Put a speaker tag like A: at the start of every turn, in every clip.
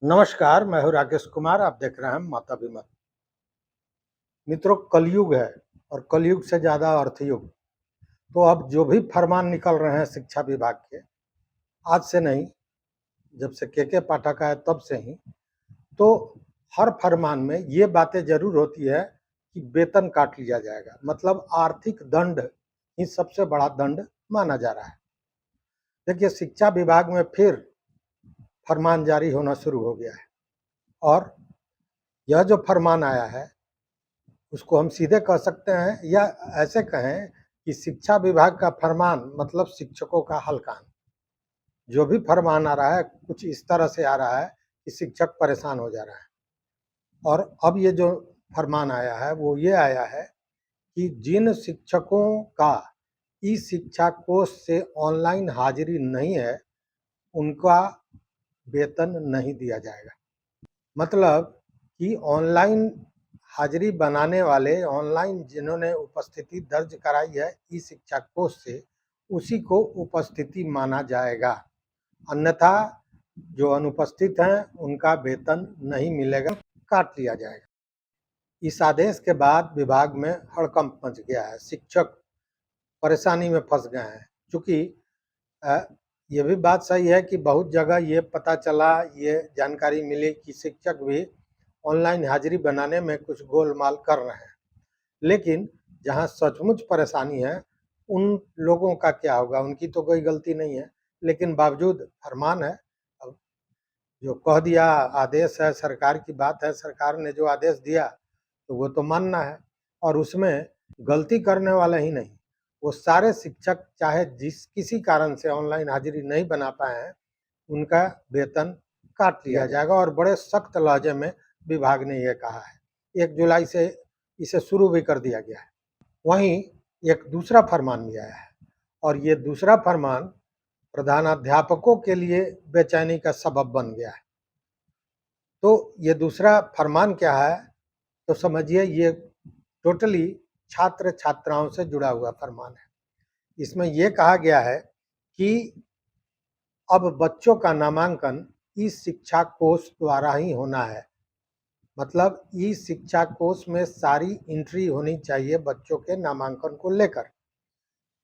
A: नमस्कार, मैं हूँ राकेश कुमार। आप देख रहे हैं माताभिमत। मित्रों, कलयुग है और कलयुग से ज़्यादा अर्थयुग। तो अब जो भी फरमान निकल रहे हैं शिक्षा विभाग के, आज से नहीं, जब से के पाठक आए तब से ही, तो हर फरमान में ये बातें ज़रूर होती है कि वेतन काट लिया जाएगा। मतलब आर्थिक दंड ही सबसे बड़ा दंड माना जा रहा है। देखिए, शिक्षा विभाग में फिर फरमान जारी होना शुरू हो गया है और यह जो फरमान आया है उसको हम सीधे कह सकते हैं या ऐसे कहें कि शिक्षा विभाग का फरमान मतलब शिक्षकों का हलकान। जो भी फरमान आ रहा है कुछ इस तरह से आ रहा है कि शिक्षक परेशान हो जा रहा है। और अब ये जो फरमान आया है वो ये आया है कि जिन शिक्षकों का ई शिक्षा कोष से ऑनलाइन हाजिरी नहीं है उनका वेतन नहीं दिया जाएगा। मतलब कि ऑनलाइन हाजिरी बनाने वाले, ऑनलाइन जिन्होंने उपस्थिति दर्ज कराई है ई शिक्षा कोष से, उसी को उपस्थिति माना जाएगा। अन्यथा जो अनुपस्थित हैं उनका वेतन नहीं मिलेगा, काट लिया जाएगा। इस आदेश के बाद विभाग में हड़कंप मच गया है। शिक्षक परेशानी में फंस गए हैं। चूंकि ये भी बात सही है कि बहुत जगह ये पता चला, ये जानकारी मिली कि शिक्षक भी ऑनलाइन हाजिरी बनाने में कुछ गोलमाल कर रहे हैं। लेकिन जहां सचमुच परेशानी है उन लोगों का क्या होगा? उनकी तो कोई गलती नहीं है, लेकिन बावजूद फरमान है। अब जो कह दिया, आदेश है, सरकार की बात है, सरकार ने जो आदेश दिया तो वो तो मानना है। और उसमें गलती करने वाला ही नहीं, वो सारे शिक्षक चाहे जिस किसी कारण से ऑनलाइन हाजिरी नहीं बना पाए हैं उनका वेतन काट लिया जाएगा। और बड़े सख्त लहजे में विभाग ने यह कहा है। 1 जुलाई से इसे शुरू भी कर दिया गया है। वहीं एक दूसरा फरमान भी आया है और ये दूसरा फरमान प्रधानाध्यापकों के लिए बेचैनी का सबब बन गया है। तो ये दूसरा फरमान क्या है? तो समझिए ये टोटली छात्र छात्राओं से जुड़ा हुआ फरमान है। इसमें यह कहा गया है कि अब बच्चों का नामांकन ई शिक्षा कोष द्वारा ही होना है। मतलब ई शिक्षा कोष में सारी एंट्री होनी चाहिए बच्चों के नामांकन को लेकर।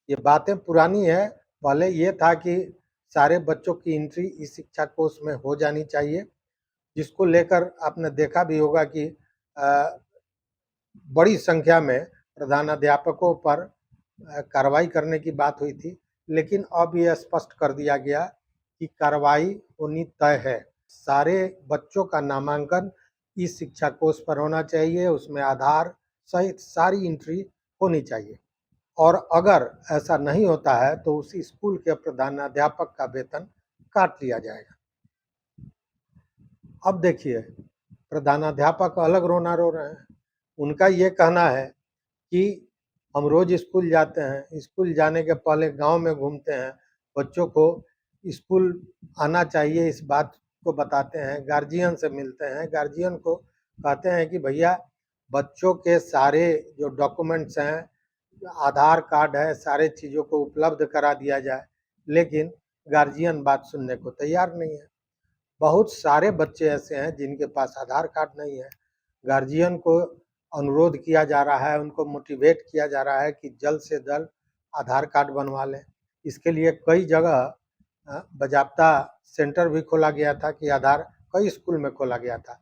A: ये बातें पुरानी है। पहले ये था कि सारे बच्चों की एंट्री ई शिक्षा कोष में हो जानी चाहिए, जिसको लेकर आपने देखा भी होगा कि बड़ी संख्या में प्रधानाध्यापकों पर कार्रवाई करने की बात हुई थी। लेकिन अब ये स्पष्ट कर दिया गया कि कार्रवाई होनी तय है। सारे बच्चों का नामांकन इस शिक्षा कोष पर होना चाहिए, उसमें आधार सहित सारी एंट्री होनी चाहिए। और अगर ऐसा नहीं होता है तो उस स्कूल के प्रधानाध्यापक का वेतन काट लिया जाएगा। अब देखिए, प्रधानाध्यापक अलग रोना रो रहे हैं। उनका ये कहना है कि हम रोज स्कूल जाते हैं, स्कूल जाने के पहले गांव में घूमते हैं, बच्चों को स्कूल आना चाहिए इस बात को बताते हैं, गार्जियन से मिलते हैं, गार्जियन को कहते हैं कि भैया बच्चों के सारे जो डॉक्यूमेंट्स हैं, आधार कार्ड है, सारे चीज़ों को उपलब्ध करा दिया जाए। लेकिन गार्जियन बात सुनने को तैयार नहीं है। बहुत सारे बच्चे ऐसे हैं जिनके पास आधार कार्ड नहीं है। गार्जियन को अनुरोध किया जा रहा है, उनको मोटिवेट किया जा रहा है कि जल्द से जल्द आधार कार्ड बनवा लें। इसके लिए कई जगह बाज़ाब्ता सेंटर भी खोला गया था कि आधार, कई स्कूल में खोला गया था।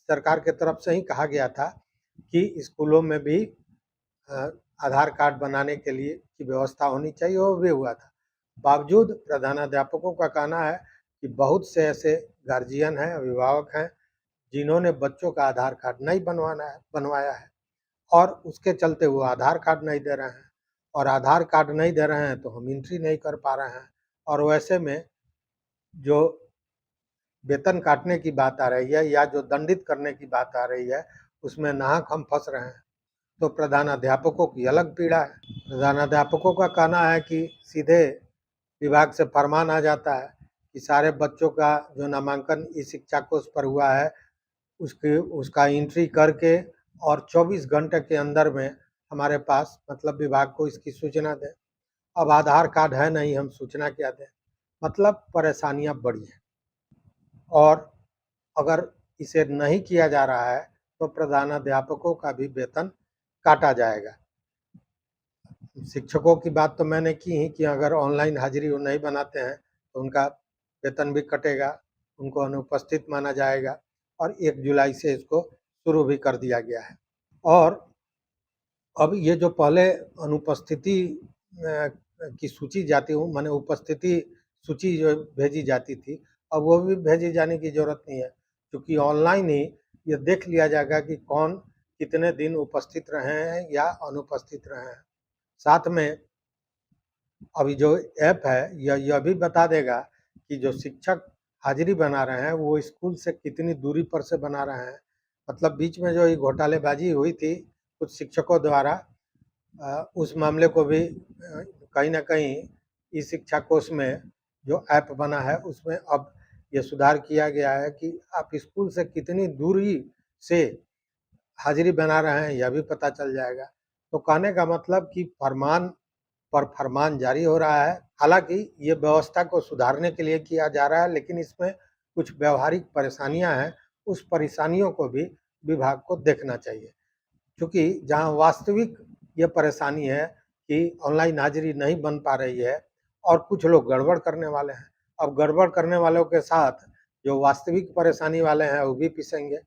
A: सरकार की तरफ से ही कहा गया था कि स्कूलों में भी आधार कार्ड बनाने के लिए की व्यवस्था होनी चाहिए, वो भी हुआ था। बावजूद प्रधानाध्यापकों का कहना है कि बहुत से ऐसे गार्जियन हैं, अभिभावक हैं, जिन्होंने बच्चों का आधार कार्ड नहीं बनवाया है और उसके चलते वो आधार कार्ड नहीं दे रहे हैं। और आधार कार्ड नहीं दे रहे हैं तो हम एंट्री नहीं कर पा रहे हैं। और वैसे में जो वेतन काटने की बात आ रही है या जो दंडित करने की बात आ रही है, उसमें नाहक हम फंस रहे हैं। तो प्रधानाध्यापकों की अलग पीड़ा है। प्रधानाध्यापकों का कहना है कि सीधे विभाग से फरमान आ जाता है कि सारे बच्चों का जो नामांकन इस शिक्षा कोष पर हुआ है उसका एंट्री करके और 24 घंटे के अंदर में हमारे पास, मतलब विभाग को इसकी सूचना दें। अब आधार कार्ड है नहीं, हम सूचना क्या दें? मतलब परेशानियां बड़ी हैं। और अगर इसे नहीं किया जा रहा है तो प्रधानाध्यापकों का भी वेतन काटा जाएगा। शिक्षकों की बात तो मैंने की ही कि अगर ऑनलाइन हाजिरी वो नहीं बनाते हैं तो उनका वेतन भी कटेगा, उनको अनुपस्थित माना जाएगा और 1 जुलाई से इसको शुरू भी कर दिया गया है। और अब ये जो पहले अनुपस्थिति की सूची जाती हो माने उपस्थिति सूची जो भेजी जाती थी, अब वो भी भेजी जाने की ज़रूरत नहीं है, क्योंकि ऑनलाइन ही ये देख लिया जाएगा कि कौन कितने दिन उपस्थित रहे हैं या अनुपस्थित रहे हैं। साथ में अभी जो ऐप है यह भी बता देगा कि जो शिक्षक हाजिरी बना रहे हैं वो स्कूल से कितनी दूरी पर से बना रहे हैं। मतलब बीच में जो ये घोटालेबाजी हुई थी कुछ शिक्षकों द्वारा, उस मामले को भी कहीं न कहीं ई शिक्षा कोष में जो ऐप बना है उसमें अब ये सुधार किया गया है कि आप स्कूल से कितनी दूरी से हाजिरी बना रहे हैं यह भी पता चल जाएगा। तो कहने का मतलब कि फरमान पर फरमान जारी हो रहा है। हालाँकि ये व्यवस्था को सुधारने के लिए किया जा रहा है, लेकिन इसमें कुछ व्यावहारिक परेशानियाँ हैं, उस परेशानियों को भी विभाग को देखना चाहिए। क्योंकि जहाँ वास्तविक ये परेशानी है कि ऑनलाइन हाजिरी नहीं बन पा रही है और कुछ लोग गड़बड़ करने वाले हैं। अब गड़बड़ करने वालों के साथ जो वास्तविक परेशानी वाले हैं वो भी पिसेंगे,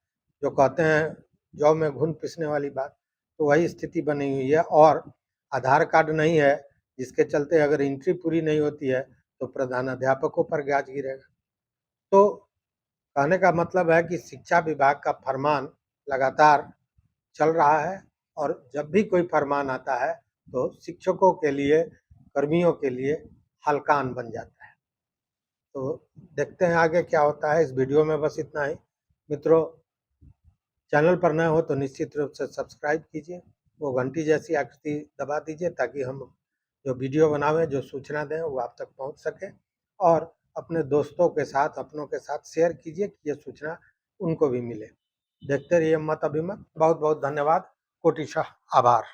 A: जो कहते हैं जौ में घुन पिसने वाली बात, तो वही स्थिति बनी हुई है। और आधार कार्ड नहीं है, जिसके चलते अगर एंट्री पूरी नहीं होती है तो प्रधानाध्यापकों पर ब्याज गिरेगा। तो कहने का मतलब है कि शिक्षा विभाग का फरमान लगातार चल रहा है और जब भी कोई फरमान आता है तो शिक्षकों के लिए, कर्मियों के लिए हल्कान बन जाता है। तो देखते हैं आगे क्या होता है। इस वीडियो में बस इतना ही। मित्रों, चैनल पर नए हो तो निश्चित रूप से सब्सक्राइब कीजिए, वो घंटी जैसी आकृति दबा दीजिए ताकि हम जो वीडियो बनावें, जो सूचना दें वो आप तक पहुंच सके। और अपने दोस्तों के साथ, अपनों के साथ शेयर कीजिए कि ये सूचना उनको भी मिले। देखते रहिए मत अभिमत। बहुत बहुत धन्यवाद। कोटिशः आभार।